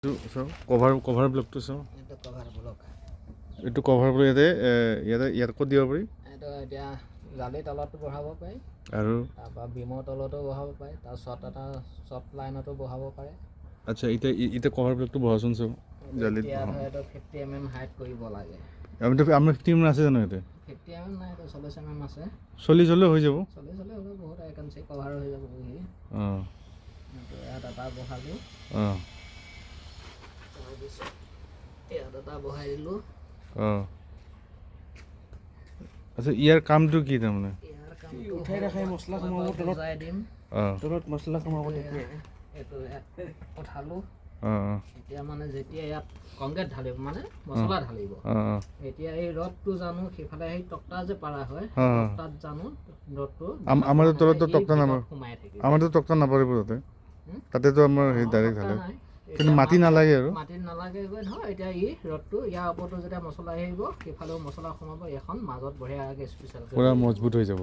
cover ব্লকটো চাওঁ এইটো cover block এইটো কভাৰ ব্লক ইয়াত ক'ত দিব পাৰি এইটো এতিয়া জালিৰ তলতো বহাব পাৰি আৰু তাৰপৰা বিমৰ তলতো বহাব পাৰি তাৰ শ্বৰ্ট লাইনতো বহাব পাৰে আচ্ছা এতিয়া কভাৰ ব্লকটো বহাচোন চাওঁ জালিত এতিয়া ধৰ এইটো 50 mm হাইট কৰিব লাগে আমাৰ 50 mm আছে জানো ইয়াতে 50 mm নাই এইটো 40 mm আছে 40 হ'লেও হৈ যাব 40 হ'লে বহুত আইকনচি কভাৰ হৈ যাব অঁ এইটো ইয়াত এটা বহালোঁ অঁ তাৰপিছত ইয়াত এটা বহাই দিলোঁ অঁ আচ্ছা ইয়াৰ কামটো কি তাৰমানে ইয়াৰ কামটো উঠাই ৰাখে মছলা কমাব তলত দিম তলত মছলা কমাব এইটো উঠালোঁ এতিয়া মানে যেতিয়া ইয়াত কংক্ৰিট ঢালিব মানে মছলা ঢালিব এতিয়া এই ৰডটো জানো সেইফালে সেই তক্তা যে পাৰা হয় তক্তাত জানো ৰডটো আমাৰ তলতো তক্তা নাপাব আমাৰতো তক্তা নাপাৰিব তাতেতো আমাৰ সেই ডাইৰেক্ট ঢালে কিন্তু মাটি নালাগে আৰু মাটি নালাগে গৈ নহয় এতিয়া ৰডটো ইয়াৰ ওপৰতো যেতিয়া মছলা আহিব সেইফালেও মছলা সোমাব এখন মাজত বঢ়িয়াকৈ স্পেচিয়েল পূৰা মজবুত হৈ যাব